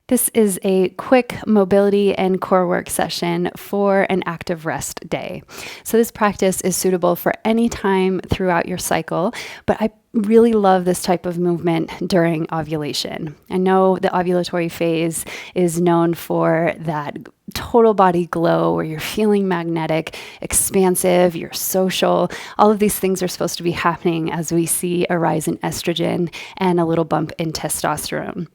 This is a quick mobility and core work session for an active rest day. So this practice is suitable for any time throughout your cycle, but I really love this type of movement during ovulation. I know the ovulatory phase is known for that total body glow where you're feeling magnetic, expansive, you're social. All of these things are supposed to be happening as we see a rise in estrogen and a little bump in testosterone.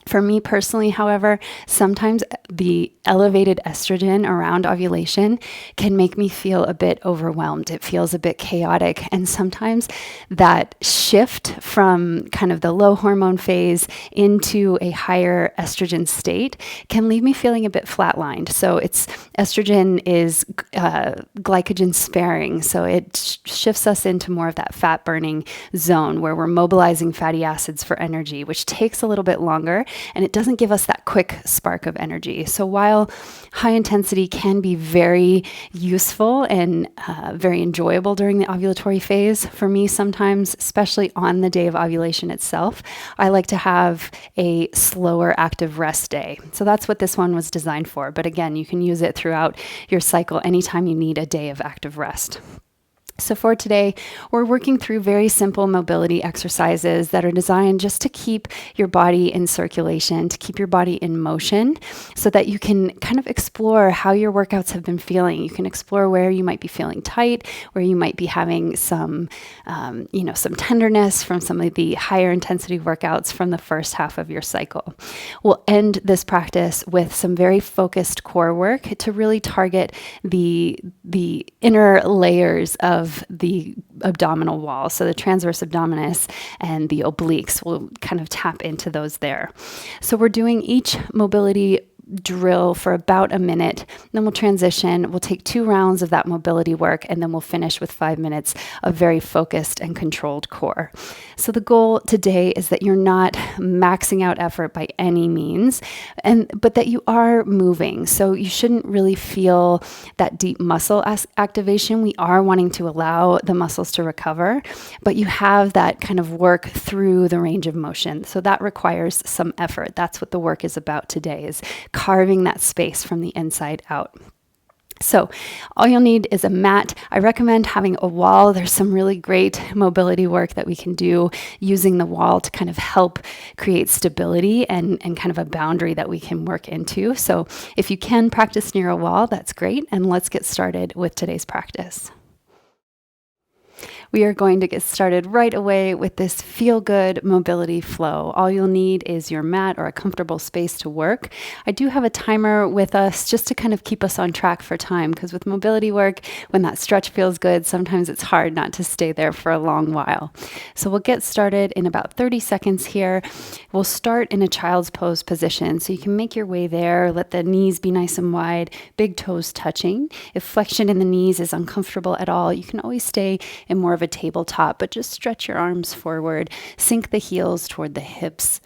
For me personally, however, sometimes the elevated estrogen around ovulation can make me feel a bit overwhelmed. It feels a bit chaotic. And sometimes that shift from kind of the low hormone phase into a higher estrogen state can leave me feeling a bit flatlined. So estrogen is glycogen sparing. So it shifts us into more of that fat burning zone where we're mobilizing fatty acids for energy, which takes a little bit longer. And it doesn't give us that quick spark of energy. So while high intensity can be very useful and very enjoyable during the ovulatory phase, for me sometimes, especially on the day of ovulation itself, I like to have a slower active rest day. So that's what this one was designed for. But again, you can use it throughout your cycle anytime you need a day of active rest. So for today, we're working through very simple mobility exercises that are designed just to keep your body in circulation, to keep your body in motion so that you can kind of explore how your workouts have been feeling. You can explore where you might be feeling tight, where you might be having some tenderness from some of the higher intensity workouts from the first half of your cycle. We'll end this practice with some very focused core work to really target the inner layers of the abdominal wall. So the transverse abdominis and the obliques will kind of tap into those there. So we're doing each mobility drill for about a minute. Then we'll transition. We'll take 2 rounds of that mobility work, and then we'll finish with 5 minutes of very focused and controlled core. So the goal today is that you're not maxing out effort by any means, but that you are moving. So you shouldn't really feel that deep muscle activation. We are wanting to allow the muscles to recover, but you have that kind of work through the range of motion. So that requires some effort. That's what the work is about today, is carving that space from the inside out. So all you'll need is a mat. I recommend having a wall. There's some really great mobility work that we can do using the wall to kind of help create stability and kind of a boundary that we can work into. So if you can practice near a wall, that's great. And let's get started with today's practice. We are going to get started right away with this feel-good mobility flow. All you'll need is your mat or a comfortable space to work. I do have a timer with us just to kind of keep us on track for time, because with mobility work, when that stretch feels good, sometimes it's hard not to stay there for a long while. So we'll get started in about 30 seconds here. We'll start in a child's pose position. So you can make your way there, let the knees be nice and wide, big toes touching. If flexion in the knees is uncomfortable at all, you can always stay in more of a tabletop, but just stretch your arms forward, sink the heels toward the hips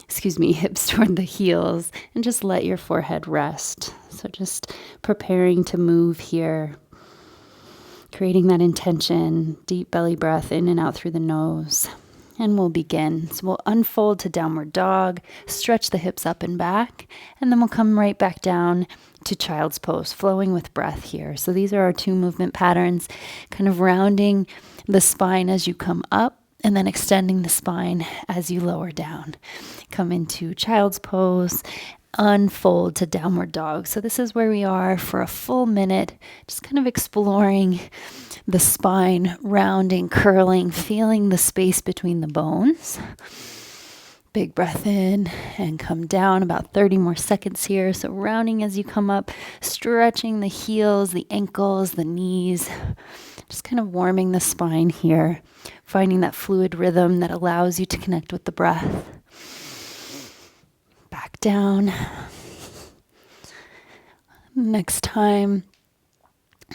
toward the heels, and just let your forehead rest. So just preparing to move here, creating that intention, deep belly breath in and out through the nose. And we'll begin. So we'll unfold to downward dog, stretch the hips up and back, and then we'll come right back down to child's pose, flowing with breath here. So these are our 2 movement patterns, kind of rounding the spine as you come up and then extending the spine as you lower down. Come into child's pose, unfold to downward dog. So this is where we are for a full minute, just kind of exploring the spine, rounding, curling, feeling the space between the bones. Big breath in and come down, about 30 more seconds here. So rounding as you come up, stretching the heels, the ankles, the knees, just kind of warming the spine here, finding that fluid rhythm that allows you to connect with the breath. Back down. Next time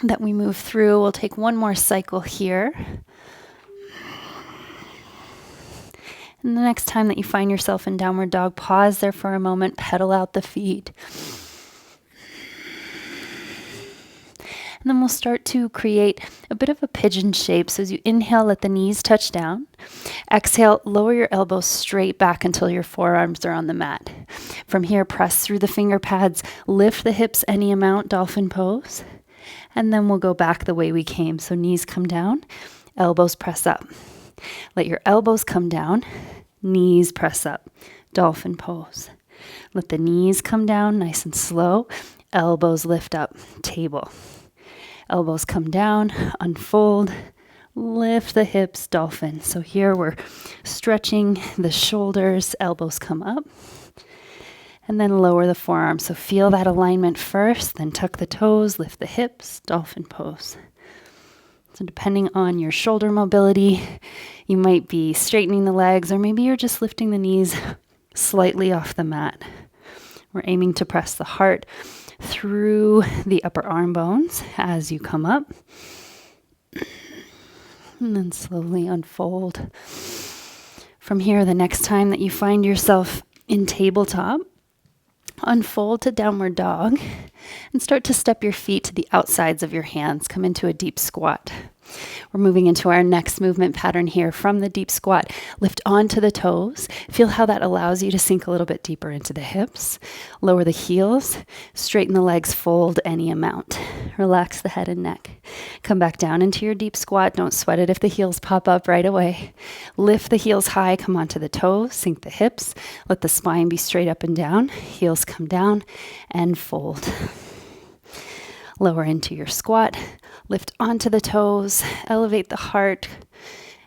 that we move through, we'll take 1 more cycle here. And the next time that you find yourself in downward dog, pause there for a moment, pedal out the feet. And then we'll start to create a bit of a pigeon shape. So as you inhale, let the knees touch down. Exhale, lower your elbows straight back until your forearms are on the mat. From here, press through the finger pads, lift the hips any amount, Dolphin Pose. And then we'll go back the way we came. So knees come down, elbows press up. Let your elbows come down, knees press up, Dolphin Pose. Let the knees come down nice and slow, elbows lift up, table. Elbows come down, unfold, lift the hips, dolphin. So here we're stretching the shoulders, elbows come up, and then lower the forearms. So feel that alignment first, then tuck the toes, lift the hips, Dolphin Pose. So depending on your shoulder mobility, you might be straightening the legs, or maybe you're just lifting the knees slightly off the mat. We're aiming to press the heart through the upper arm bones as you come up. And then slowly unfold. From here, the next time that you find yourself in tabletop, unfold to downward dog and start to step your feet to the outsides of your hands. Come into a deep squat. We're moving into our next movement pattern here. From the deep squat, lift onto the toes. Feel how that allows you to sink a little bit deeper into the hips. Lower the heels. Straighten the legs, fold any amount. Relax the head and neck. Come back down into your deep squat. Don't sweat it if the heels pop up right away. Lift the heels high, come onto the toes, sink the hips. Let the spine be straight up and down. Heels come down and fold. Lower into your squat, lift onto the toes, elevate the heart,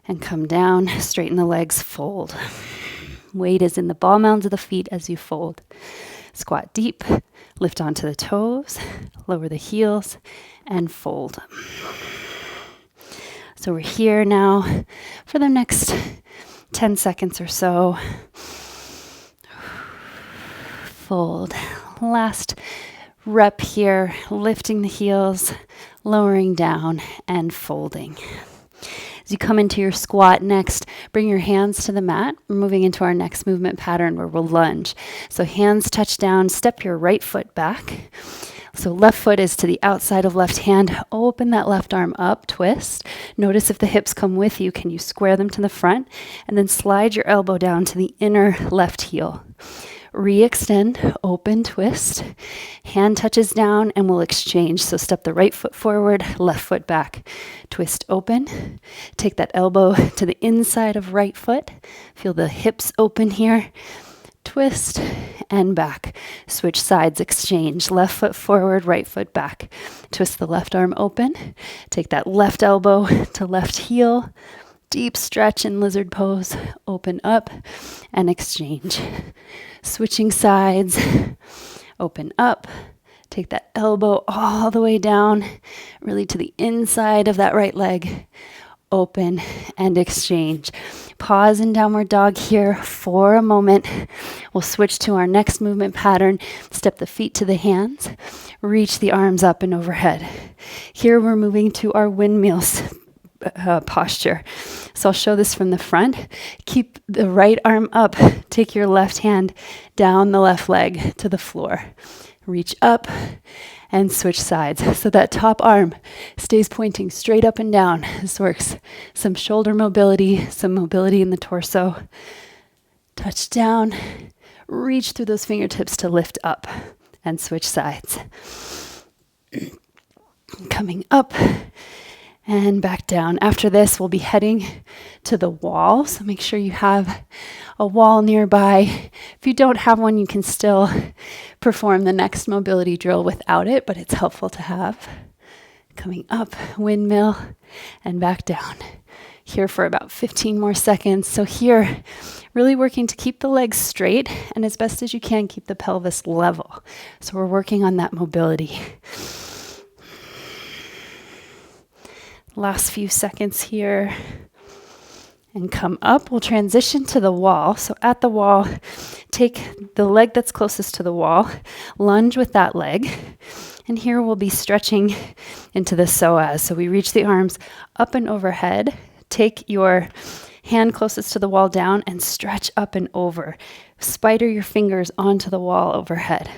and come down, straighten the legs, fold. Weight is in the ball mounds of the feet as you fold. Squat deep, lift onto the toes, lower the heels, and fold. So we're here now for the next 10 seconds or so. Fold. Last rep here, lifting the heels, lowering down, and folding. As you come into your squat next, bring your hands to the mat. We're moving into our next movement pattern where we'll lunge. So hands touch down, step your right foot back. So left foot is to the outside of left hand. Open that left arm up, twist. Notice if the hips come with you, can you square them to the front? And then slide your elbow down to the inner left heel. Re-extend, open, twist. Hand touches down and we'll exchange. So step the right foot forward, left foot back. Twist, open. Take that elbow to the inside of right foot. Feel the hips open here. Twist and back. Switch sides, exchange. Left foot forward, right foot back. Twist the left arm open. Take that left elbow to left heel. Deep stretch in lizard pose. Open up and exchange. Switching sides. Open up. Take that elbow all the way down, really to the inside of that right leg. Open and exchange. Pause in downward dog here for a moment. We'll switch to our next movement pattern. Step the feet to the hands. Reach the arms up and overhead. Here we're moving to our windmills posture. So I'll show this from the front. Keep the right arm up. Take your left hand down the left leg to the floor. Reach up and switch sides. So that top arm stays pointing straight up and down. This works some shoulder mobility, some mobility in the torso. Touch down. Reach through those fingertips to lift up and switch sides. Coming up and back down. After this, we'll be heading to the wall. So make sure you have a wall nearby. If you don't have one, you can still perform the next mobility drill without it, but it's helpful to have. Coming up, windmill, and back down. Here for about 15 more seconds. So here, really working to keep the legs straight, and as best as you can, keep the pelvis level. So we're working on that mobility. Last few seconds here. And come up. We'll transition to the wall. So at the wall, take the leg that's closest to the wall, lunge with that leg. And here we'll be stretching into the psoas. So we reach the arms up and overhead. Take your hand closest to the wall down and stretch up and over. Spider your fingers onto the wall overhead.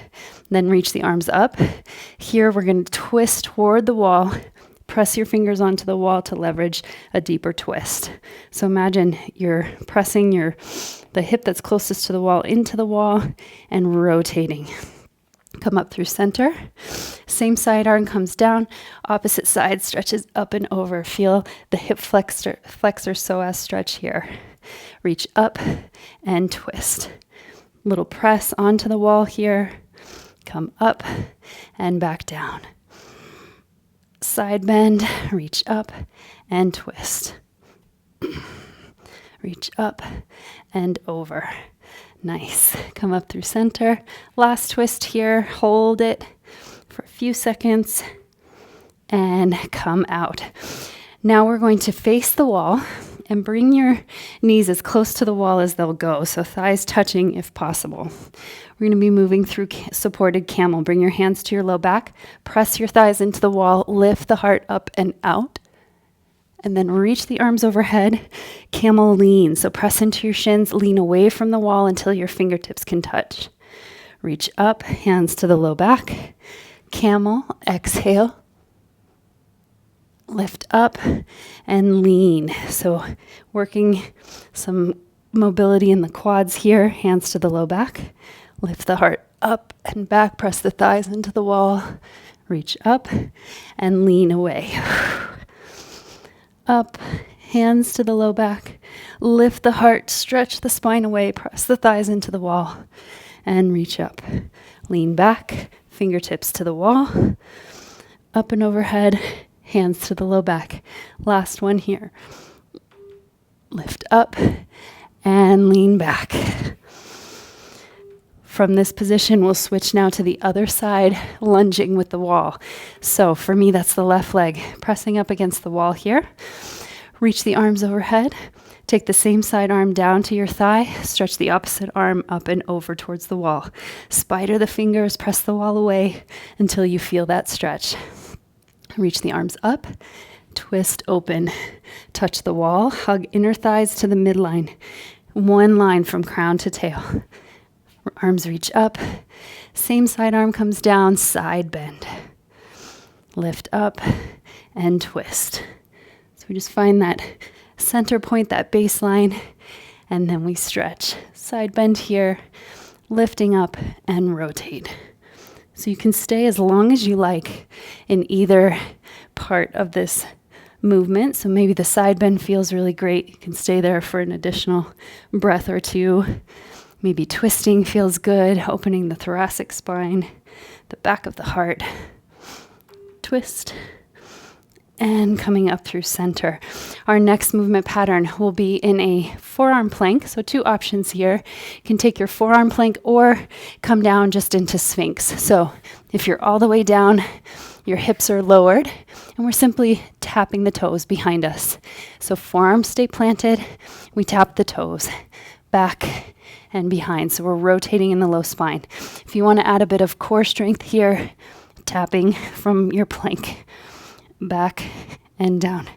Then reach the arms up. Here we're going to twist toward the wall. Press your fingers onto the wall to leverage a deeper twist. So imagine you're pressing the hip that's closest to the wall into the wall and rotating. Come up through center. Same side arm comes down. Opposite side stretches up and over. Feel the hip flexor psoas stretch here. Reach up and twist. Little press onto the wall here. Come up and back down. Side bend, reach up and twist. Reach up and over. Nice. Come up through center. Last twist here. Hold it for a few seconds and come out. Now we're going to face the wall and bring your knees as close to the wall as they'll go, so thighs touching if possible. We're going to be moving through supported camel. Bring your hands to your low back. Press your thighs into the wall. Lift the heart up and out. And then reach the arms overhead. Camel lean. So press into your shins. Lean away from the wall until your fingertips can touch. Reach up. Hands to the low back. Camel. Exhale. Lift up and lean. So working some mobility in the quads here. Hands to the low back. Lift the heart up and back. Press the thighs into the wall. Reach up and lean away. Up, hands to the low back. Lift the heart, stretch the spine away. Press the thighs into the wall and reach up. Lean back, fingertips to the wall. Up and overhead, hands to the low back. Last one here. Lift up and lean back. From this position, we'll switch now to the other side, lunging with the wall. So for me, that's the left leg. Pressing up against the wall here. Reach the arms overhead. Take the same side arm down to your thigh. Stretch the opposite arm up and over towards the wall. Spider the fingers, press the wall away until you feel that stretch. Reach the arms up. Twist open. Touch the wall. Hug inner thighs to the midline. One line from crown to tail. Arms reach up. Same side arm comes down, side bend. Lift up and twist. So we just find that center point, that baseline, and then we stretch. Side bend here, lifting up and rotate. So you can stay as long as you like in either part of this movement. So maybe the side bend feels really great. You can stay there for an additional breath or two. Maybe twisting feels good, opening the thoracic spine, the back of the heart. Twist. And coming up through center. Our next movement pattern will be in a forearm plank. So 2 options here. You can take your forearm plank or come down just into Sphinx. So if you're all the way down, your hips are lowered, and we're simply tapping the toes behind us. So forearms stay planted. We tap the toes back and behind. So we're rotating in the low spine. If you want to add a bit of core strength here, tapping from your plank back and down.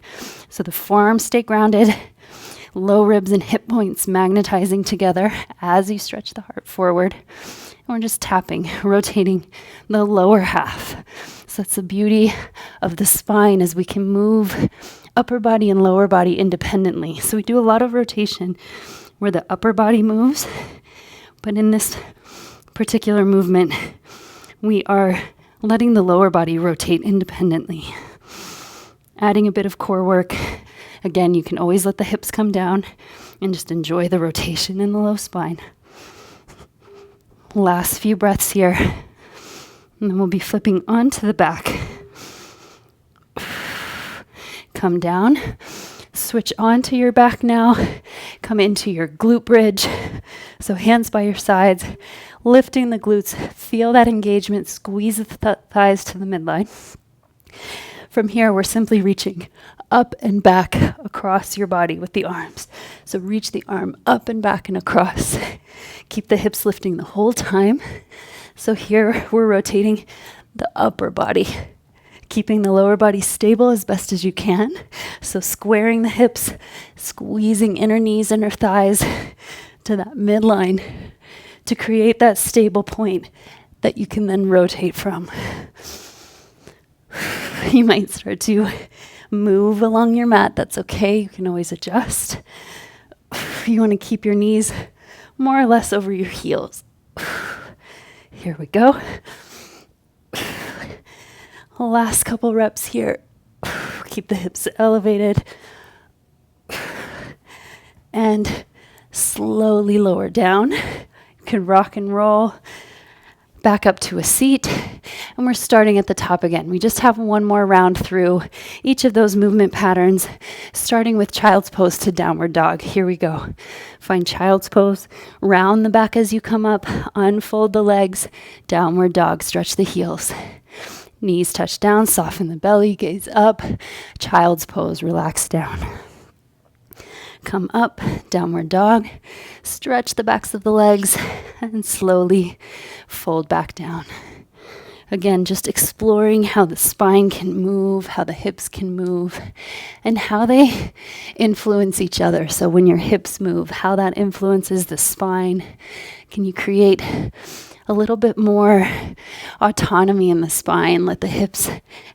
So the forearms stay grounded, low ribs and hip points magnetizing together as you stretch the heart forward. And we're just tapping, rotating the lower half. So that's the beauty of the spine, as we can move upper body and lower body independently. So we do a lot of rotation where the upper body moves, but in this particular movement, we are letting the lower body rotate independently. Adding a bit of core work. Again, you can always let the hips come down and just enjoy the rotation in the low spine. Last few breaths here, and then we'll be flipping onto the back. Come down. Switch onto your back now. Come into your glute bridge. So hands by your sides, lifting the glutes. Feel that engagement. Squeeze the thighs to the midline. From here, we're simply reaching up and back across your body with the arms. So reach the arm up and back and across. Keep the hips lifting the whole time. So here, we're rotating the upper body, keeping the lower body stable as best as you can. So squaring the hips, squeezing inner knees, inner thighs to that midline to create that stable point. that you can then rotate from. You might start to move along your mat. That's okay. You can always adjust. You want to keep your knees more or less over your heels. Here we go. Last couple reps here. Keep the hips elevated. And slowly lower down. You can rock and roll back up to a seat. And we're starting at the top again. We just have one more round through each of those movement patterns, starting with child's pose to downward dog. Here we go. Find child's pose. Round the back as you come up. Unfold the legs. Downward dog. Stretch the heels. Knees touch down. Soften the belly. Gaze up. Child's pose. Relax down. Come up, downward dog, stretch the backs of the legs, and slowly fold back down. Again, just exploring how the spine can move, how the hips can move, and how they influence each other. So when your hips move, how that influences the spine. Can you create a little bit more autonomy in the spine? Let the hips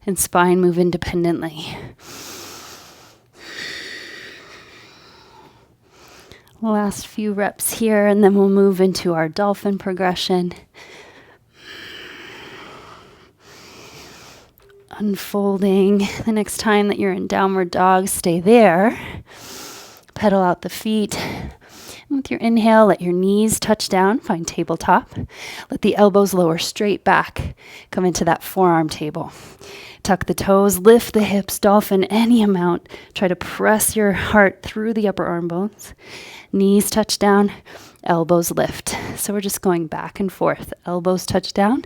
and spine move independently. Last few reps here, and then we'll move into our dolphin progression. Unfolding. The next time that you're in downward dog, stay there. Pedal out the feet. And with your inhale, let your knees touch down. Find tabletop. Let the elbows lower straight back. Come into that forearm table. Tuck the toes, lift the hips, dolphin any amount. Try to press your heart through the upper arm bones. Knees touch down, elbows lift. So we're just going back and forth. Elbows touch down,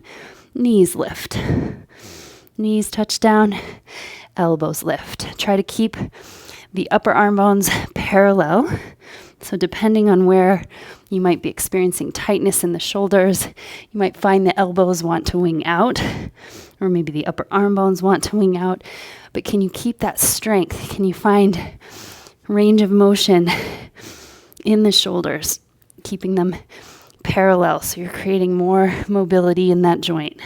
knees lift. Knees touch down, elbows lift. Try to keep the upper arm bones parallel. So depending on where you might be experiencing tightness in the shoulders, you might find the elbows want to wing out, or maybe the upper arm bones want to wing out. But can you keep that strength? Can you find range of motion in the shoulders, keeping them parallel so you're creating more mobility in that joint?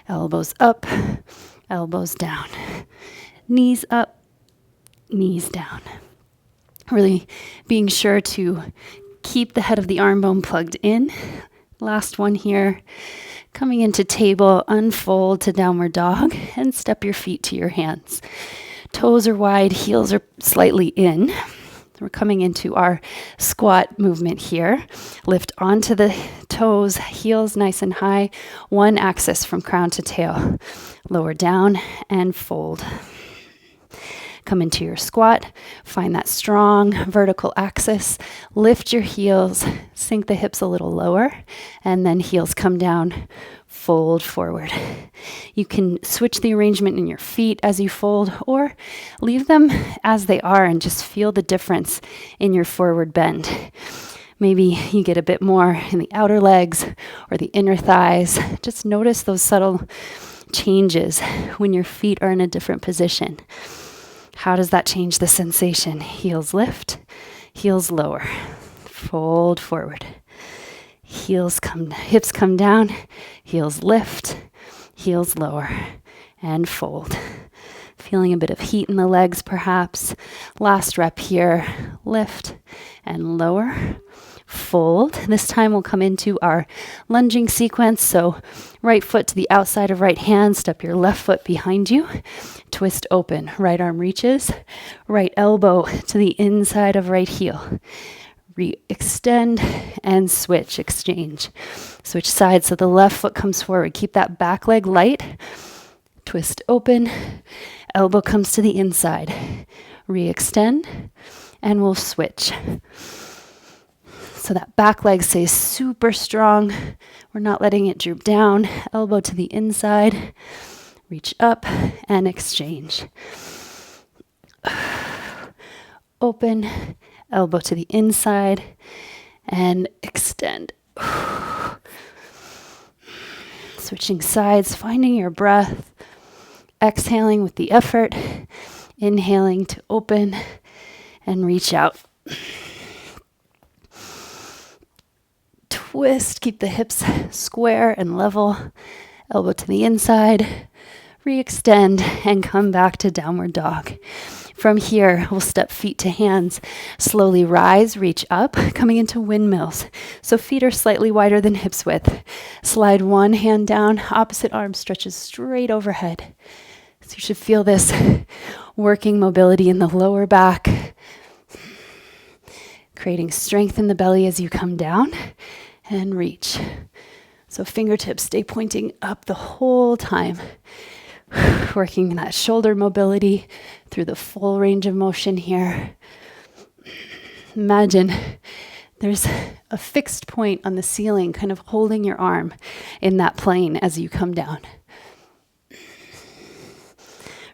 Elbows up, elbows down. Knees up, knees down. Really being sure to keep the head of the arm bone plugged in. Last one here. Coming into table, unfold to downward dog and step your feet to your hands. Toes are wide, heels are slightly in. We're coming into our squat movement here. Lift onto the toes, heels nice and high, one axis from crown to tail. Lower down and fold. Come into your squat, find that strong vertical axis, lift your heels, sink the hips a little lower, and then heels come down, fold forward. You can switch the arrangement in your feet as you fold, or leave them as they are and just feel the difference in your forward bend. Maybe you get a bit more in the outer legs or the inner thighs. Just notice those subtle changes when your feet are in a different position. How does that change the sensation? Heels lift, heels lower, fold forward. Hips come down, heels lift, heels lower, and fold. Feeling a bit of heat in the legs perhaps. Last rep here, lift and lower, fold. This time we'll come into our lunging sequence. So right foot to the outside of right hand, step your left foot behind you, twist open, right arm reaches, right elbow to the inside of right heel. Extend and switch, exchange. Switch sides so the left foot comes forward. Keep that back leg light. Twist open, elbow comes to the inside. Re-extend, and we'll switch. So that back leg stays super strong. We're not letting it droop down. Elbow to the inside. Reach up and exchange. Open, elbow to the inside, and extend. Switching sides, finding your breath. Exhaling with the effort. Inhaling to open and reach out. twist, keep the hips square and level, elbow to the inside, re-extend and come back to downward dog. From here, we'll step feet to hands, slowly rise, reach up, coming into windmills. So feet are slightly wider than hips width. Slide one hand down, opposite arm stretches straight overhead. So you should feel this working mobility in the lower back, creating strength in the belly as you come down and reach. So fingertips stay pointing up the whole time. Working that shoulder mobility through the full range of motion here. Imagine there's a fixed point on the ceiling, kind of holding your arm in that plane as you come down.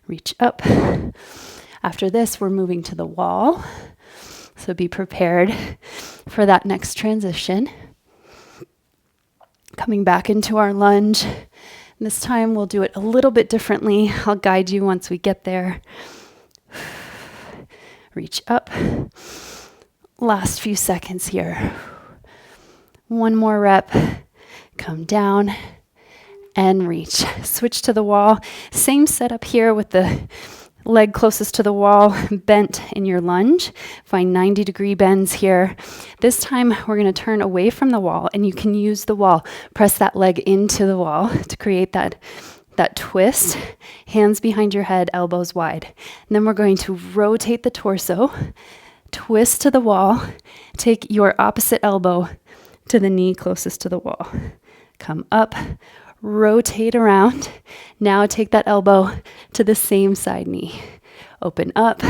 Reach up. After this, we're moving to the wall. So be prepared for that next transition. Coming back into our lunge. This time we'll do it a little bit differently. I'll guide you once we get there. Reach up. Last few seconds here. One more rep. Come down and reach. Switch to the wall. Same setup here with the leg closest to the wall, bent in your lunge. Find 90-degree bends here. This time we're going to turn away from the wall, and you can use the wall. Press that leg into the wall to create that twist. Hands behind your head, elbows wide. And then we're going to rotate the torso, twist to the wall, take your opposite elbow to the knee closest to the wall. Come up, rotate around. Now take that elbow to the same side knee. Open up,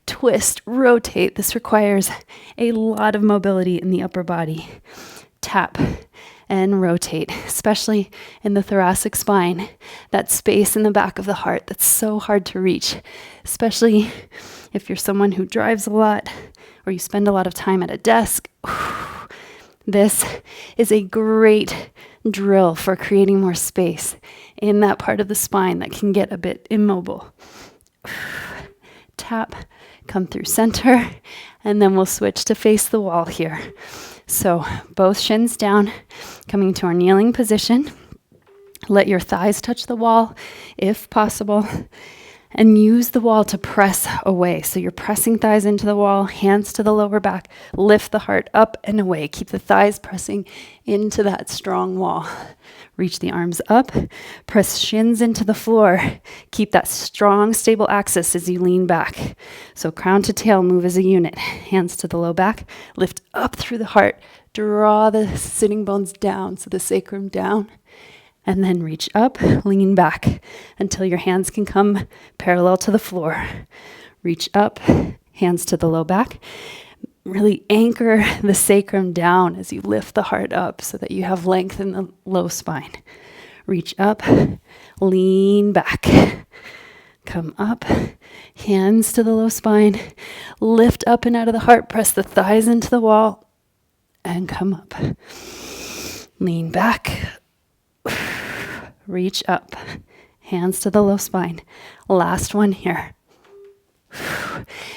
twist, rotate. This requires a lot of mobility in the upper body. Tap and rotate, especially in the thoracic spine, that space in the back of the heart that's so hard to reach, especially if you're someone who drives a lot or you spend a lot of time at a desk. This is a great drill for creating more space in that part of the spine that can get a bit immobile. Tap, come through center, and then we'll switch to face the wall here. So both shins down, coming to our kneeling position. Let your thighs touch the wall if possible, and use the wall to press away. So you're pressing thighs into the wall, hands to the lower back, lift the heart up and away. Keep the thighs pressing into that strong wall. Reach the arms up, press shins into the floor. Keep that strong, stable axis as you lean back. So crown to tail, move as a unit. Hands to the low back, lift up through the heart. Draw the sitting bones down, so the sacrum down. And then reach up, lean back until your hands can come parallel to the floor. Reach up, hands to the low back. Really anchor the sacrum down as you lift the heart up so that you have length in the low spine. Reach up, lean back. Come up, hands to the low spine. Lift up and out of the heart, press the thighs into the wall, and come up. Lean back. Reach up, hands to the low spine. Last one here.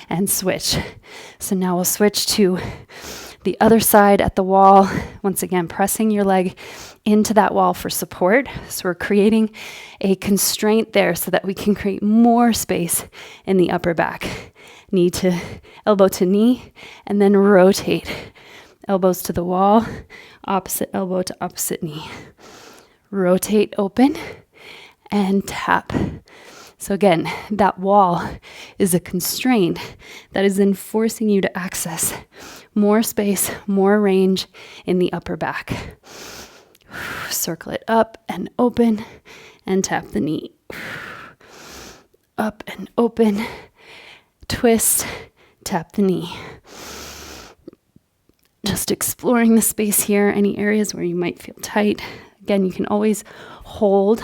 And switch. So now we'll switch to the other side at the wall. Once again, pressing your leg into that wall for support. So we're creating a constraint there so that we can create more space in the upper back. Knee to elbow to knee, and then rotate. Elbows to the wall, opposite elbow to opposite knee. Rotate open and tap. So again, that wall is a constraint that is then forcing you to access more space, more range in the upper back. Circle it up and open and tap the knee. Up and open, twist, tap the knee. Just exploring the space here, any areas where you might feel tight. Again, you can always hold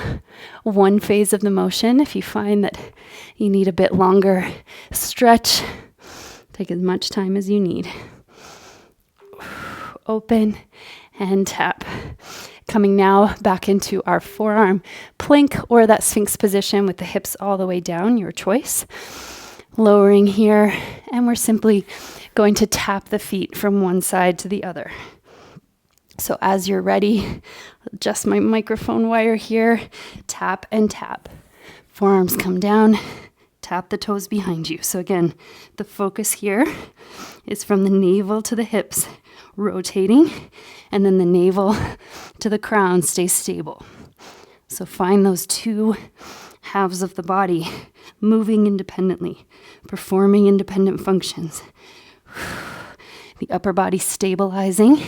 one phase of the motion. If you find that you need a bit longer stretch, take as much time as you need. Open and tap. Coming now back into our forearm plank or that Sphinx position with the hips all the way down, your choice. Lowering here, and we're simply going to tap the feet from one side to the other. So as you're ready, adjust my microphone wire here, tap and tap. Forearms come down, tap the toes behind you. So again, the focus here is from the navel to the hips, rotating, and then the navel to the crown stays stable. So find those two halves of the body moving independently, performing independent functions. The upper body stabilizing,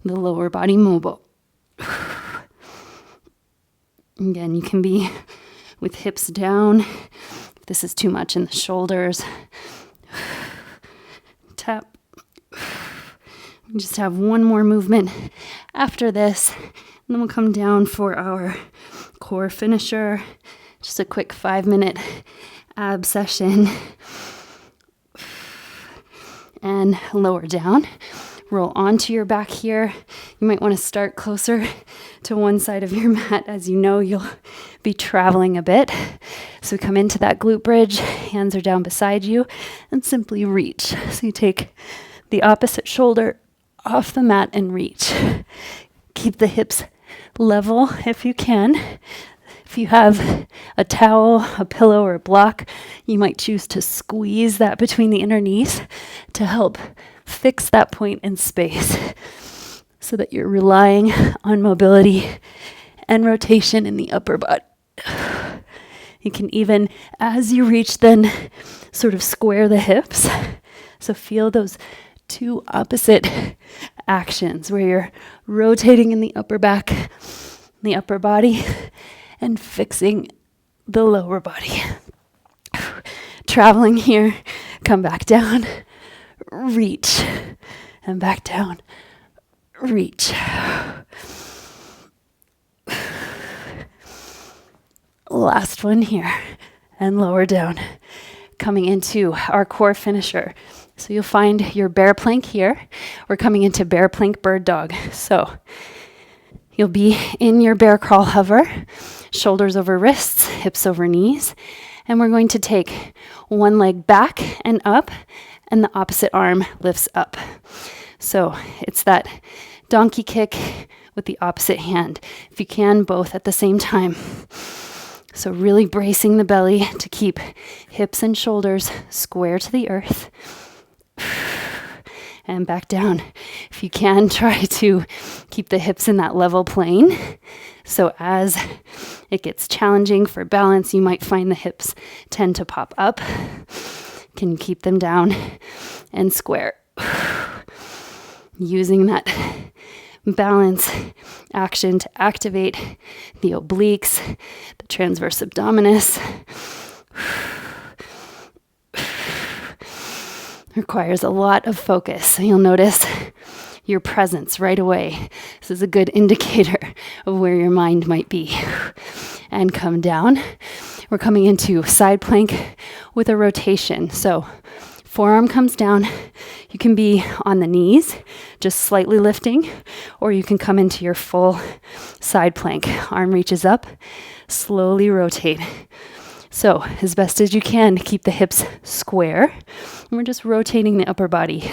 the lower body mobile. Again, you can be with hips down. If this is too much in the shoulders, tap. We just have one more movement after this, and then we'll come down for our core finisher. Just a quick 5-minute ab session. And lower down. Roll onto your back here. You might want to start closer to one side of your mat. As you know, you'll be traveling a bit. So we come into that glute bridge, hands are down beside you, and simply reach. So you take the opposite shoulder off the mat and reach. Keep the hips level if you can. If you have a towel, a pillow, or a block, you might choose to squeeze that between the inner knees to help fix that point in space so that you're relying on mobility and rotation in the upper body. You can even, as you reach, then sort of square the hips. So feel those two opposite actions where you're rotating in the upper back, the upper body, and fixing the lower body. Traveling here, come back down, reach, and back down, reach. Last one here, and lower down. Coming into our core finisher. So you'll find your bear plank here. We're coming into bear plank bird dog. So you'll be in your bear crawl hover, shoulders over wrists, hips over knees. And we're going to take one leg back and up, and the opposite arm lifts up. So it's that donkey kick with the opposite hand. If you can, both at the same time. So really bracing the belly to keep hips and shoulders square to the earth. And back down. If you can, try to keep the hips in that level plane. So as it gets challenging for balance, you might find the hips tend to pop up. Can you keep them down and square? Using that balance action to activate the obliques, the transverse abdominis. Requires a lot of focus. So you'll notice your presence right away. This is a good indicator of where your mind might be. And come down. We're coming into side plank with a rotation. So forearm comes down. You can be on the knees, just slightly lifting, or you can come into your full side plank. Arm reaches up, slowly rotate. So as best as you can, keep the hips square. And we're just rotating the upper body.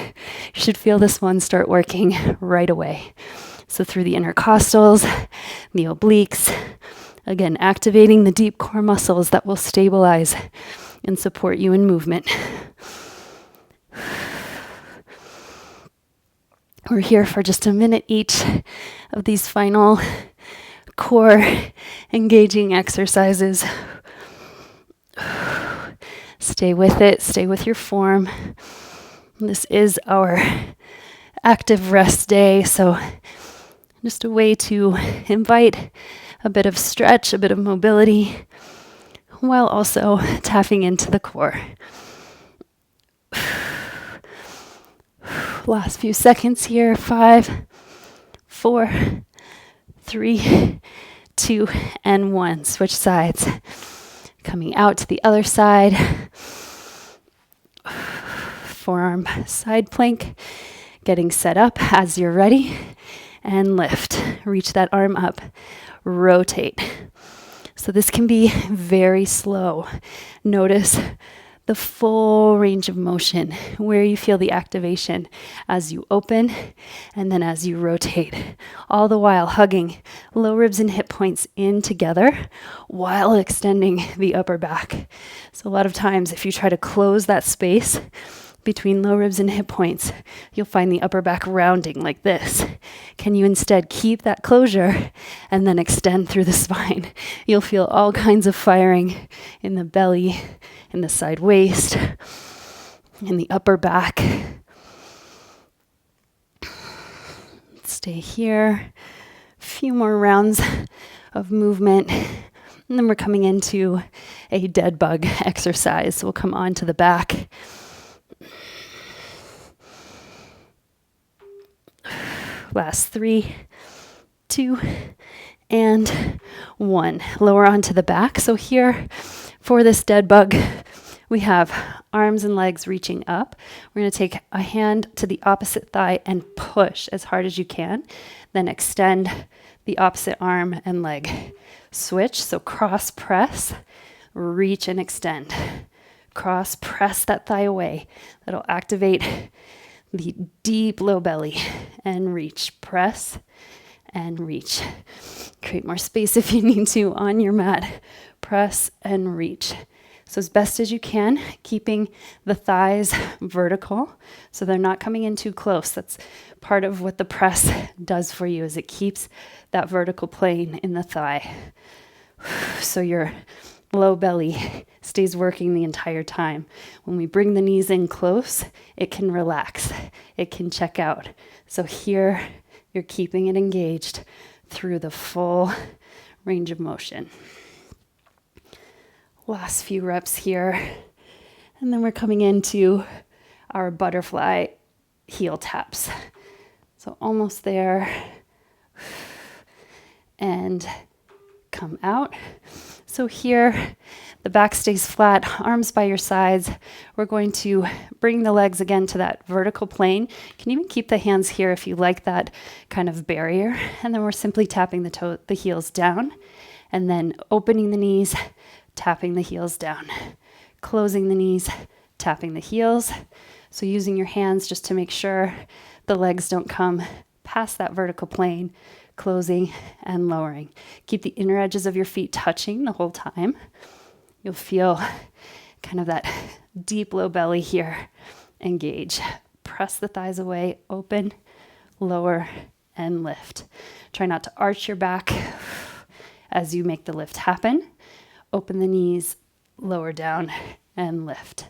You should feel this one start working right away. So through the intercostals, the obliques, again, activating the deep core muscles that will stabilize and support you in movement. We're here for just a minute each of these final core engaging exercises. Stay with it, stay with your form. This is our active rest day, so just a way to invite a bit of stretch, a bit of mobility, while also tapping into the core. Last few seconds here. 5, 4, 3, 2, and 1. Switch sides. Coming out to the other side. Forearm side plank. Getting set up as you're ready. And lift. Reach that arm up. Rotate. So this can be very slow. Notice the full range of motion, where you feel the activation as you open and then as you rotate, all the while hugging low ribs and hip points in together while extending the upper back. So a lot of times if you try to close that space between low ribs and hip points, you'll find the upper back rounding like this. Can you instead keep that closure and then extend through the spine? You'll feel all kinds of firing in the belly, in the side waist, in the upper back. Stay here. A few more rounds of movement. And then we're coming into a dead bug exercise. So we'll come onto the back. Last 3, 2, and 1. Lower onto the back. So here for this dead bug, we have arms and legs reaching up. We're going to take a hand to the opposite thigh and push as hard as you can. Then extend the opposite arm and leg. Switch. So cross press, reach and extend. Cross press that thigh away. That'll activate the deep low belly and reach, press and reach. Create more space if you need to on your mat. Press and reach. So as best as you can, keeping the thighs vertical so they're not coming in too close. That's part of what the press does for you, is it keeps that vertical plane in the thigh. So your low belly stays working the entire time. When we bring the knees in close, it can relax. It can check out. So here, you're keeping it engaged through the full range of motion. Last few reps here. And then we're coming into our butterfly heel taps. So almost there. And come out. So here, the back stays flat, arms by your sides. We're going to bring the legs again to that vertical plane. You can even keep the hands here if you like that kind of barrier. And then we're simply tapping the heels down, and then opening the knees, tapping the heels down, closing the knees, tapping the heels. So using your hands just to make sure the legs don't come past that vertical plane, closing and lowering. Keep the inner edges of your feet touching the whole time. You'll feel kind of that deep low belly here. Engage. Press the thighs away, open, lower, and lift. Try not to arch your back as you make the lift happen. Open the knees, lower down, and lift.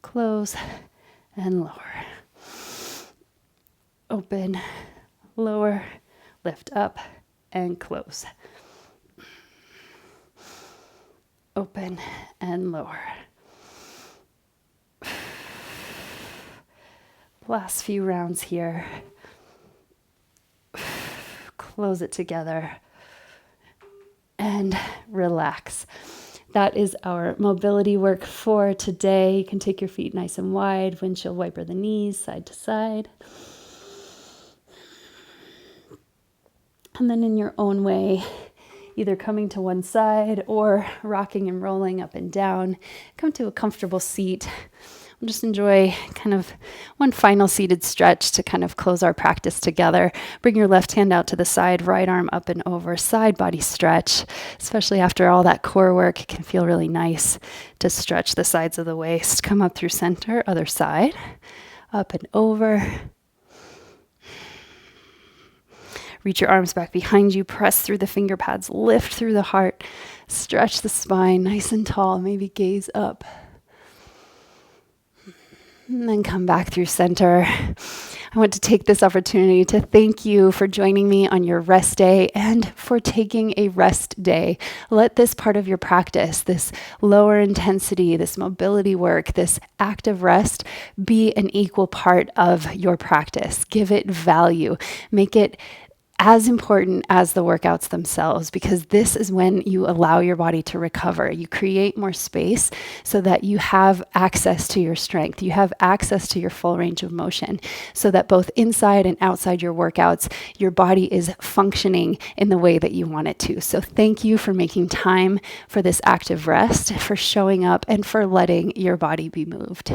Close and lower. Open, lower, lift up, and close. Open and lower. Last few rounds here. Close it together and relax. That is our mobility work for today. You can take your feet nice and wide, windshield wiper the knees side to side. And then in your own way, either coming to one side or rocking and rolling up and down, come to a comfortable seat. Just enjoy kind of one final seated stretch to kind of close our practice together. Bring your left hand out to the side, right arm up and over, side body stretch. Especially after all that core work, it can feel really nice to stretch the sides of the waist. Come up through center, other side, up and over. Reach your arms back behind you, press through the finger pads, lift through the heart, stretch the spine nice and tall, maybe gaze up. And then come back through center. I want to take this opportunity to thank you for joining me on your rest day and for taking a rest day. Let this part of your practice, this lower intensity, this mobility work, this active rest be an equal part of your practice. Give it value. Make it as important as the workouts themselves, because this is when you allow your body to recover. You create more space so that you have access to your strength. You have access to your full range of motion, so that both inside and outside your workouts, your body is functioning in the way that you want it to. So thank you for making time for this active rest, for showing up, and for letting your body be moved.